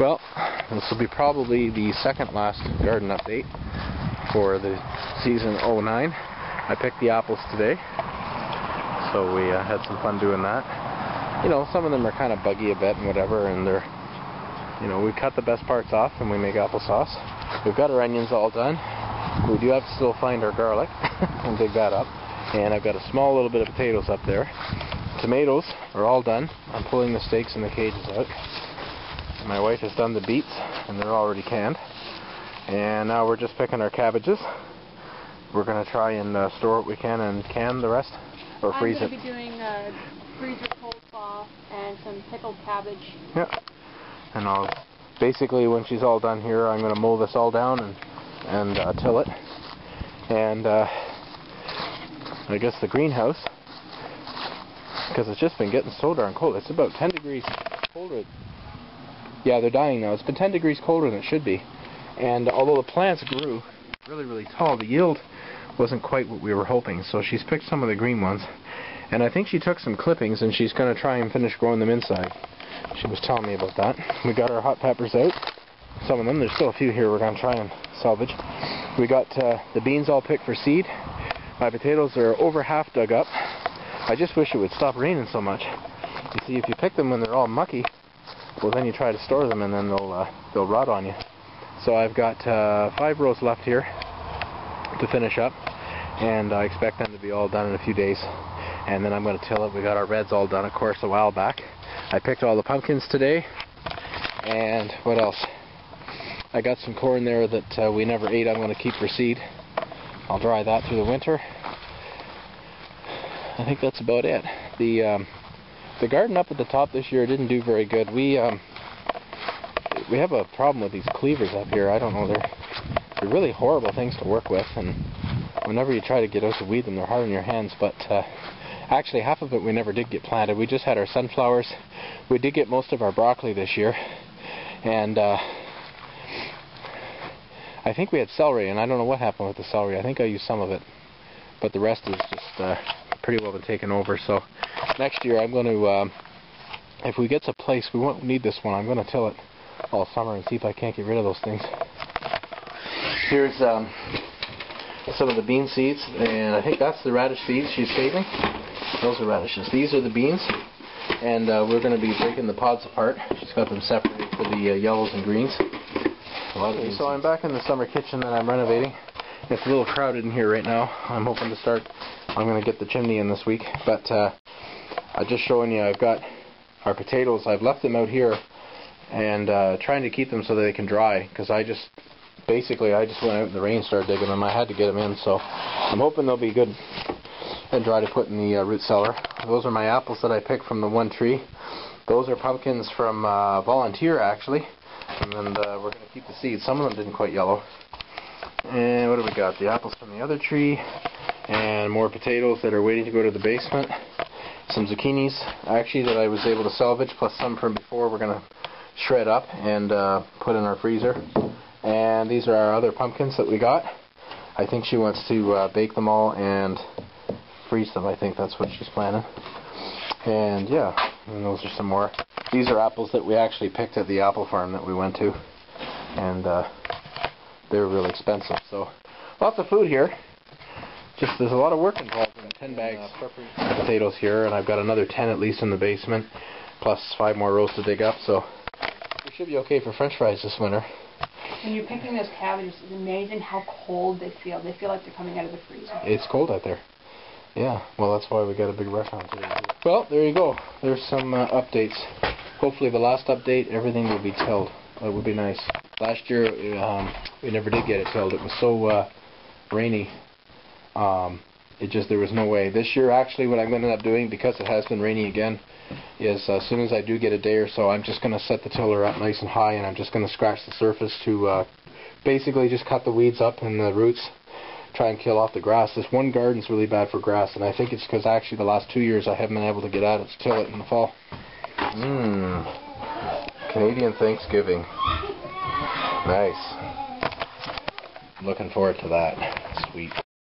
Well, this will be probably the second last garden update for the season 09. I picked the apples today, so we had some fun doing that. You know, some of them are kind of buggy a bit and whatever, and they're, you know, we cut the best parts off and we make applesauce. We've got our onions all done. We do have to still find our garlic and dig that up. And I've got a small little bit of potatoes up there. Tomatoes are all done. I'm pulling the stakes and the cages out. My wife has done the beets, and they're already canned. And now we're just picking our cabbages. We're going to try and store what we can and can the rest, or freeze it. I'm going to be doing freezer coleslaw and some pickled cabbage. Yeah. And I'll basically, when she's all done here, I'm going to mow this all down and till it. And I guess the greenhouse, because it's just been getting so darn cold. It's about 10 degrees colder. Yeah, they're dying now. It's been 10 degrees colder than it should be. And although the plants grew really, really tall, the yield wasn't quite what we were hoping. So she's picked some of the green ones. And I think she took some clippings and she's going to try and finish growing them inside. She was telling me about that. We got our hot peppers out. Some of them. There's still a few here we're going to try and salvage. We got the beans all picked for seed. My potatoes are over half dug up. I just wish it would stop raining so much. You see, if you pick them when they're all mucky, well, then you try to store them and then they'll rot on you. So I've got 5 rows left here to finish up, and I expect them to be all done in a few days. And then I'm going to till it. We got our reds all done, of course, a while back. I picked all the pumpkins today, and what else? I got some corn there that we never ate. I'm going to keep for seed. I'll dry that through the winter. I think that's about it. The garden up at the top this year didn't do very good. We have a problem with these cleavers up here. I don't know, they're really horrible things to work with, and whenever you try to get out to weed them, they're hard on your hands. But actually, half of it we never did get planted. We just had our sunflowers. We did get most of our broccoli this year, and I think we had celery, and I don't know what happened with the celery. I think I used some of it, but the rest is just pretty well been taken over. So next year I'm going to, if we get to a place, we won't need this one, I'm going to till it all summer and see if I can't get rid of those things. Here's some of the bean seeds, and I think that's the radish seeds she's saving. Those are radishes. These are the beans, and we're going to be breaking the pods apart. She's got them separated for the yellows and greens. Okay, so I'm back in the summer kitchen that I'm renovating. It's a little crowded in here right now. I'm hoping to start, I'm going to get the chimney in this week, but I'm just showing you, I've got our potatoes. I've left them out here and trying to keep them so that they can dry, because I just went out in the rain and started digging them. I had to get them in, so I'm hoping they'll be good and dry to put in the root cellar. Those are my apples that I picked from the one tree. Those are pumpkins from Volunteer, actually, and then we're going to keep the seeds. Some of them didn't quite yellow. And what do we got? The apples from the other tree, and more potatoes that are waiting to go to the basement. Some zucchinis, actually, that I was able to salvage, plus some from before we're going to shred up and put in our freezer. And these are our other pumpkins that we got. I think she wants to bake them all and freeze them. I think that's what she's planning. And yeah, and those are some more. These are apples that we actually picked at the apple farm that we went to. And they're really expensive. So lots of food here. Just there's a lot of work involved in 10 bags of potatoes here, and I've got another 10 at least in the basement, plus 5 more rows to dig up. So we should be okay for French fries this winter. When you're picking those cabbages, it's amazing how cold they feel. They feel like they're coming out of the freezer. It's cold out there. Yeah, well, that's why we got a big rush on today. Well, there you go. There's some updates. Hopefully the last update, everything will be tilled. That would be nice. Last year, we never did get it tilled. It was so rainy. There was no way. This year, actually, what I'm going to end up doing, because it has been rainy again, is as soon as I do get a day or so, I'm just going to set the tiller up nice and high, and I'm just going to scratch the surface to basically just cut the weeds up and the roots, try and kill off the grass. This one garden's really bad for grass, and I think it's because actually the last 2 years I haven't been able to get at it to till it in the fall. Canadian Thanksgiving. Nice. Looking forward to that. Sweet.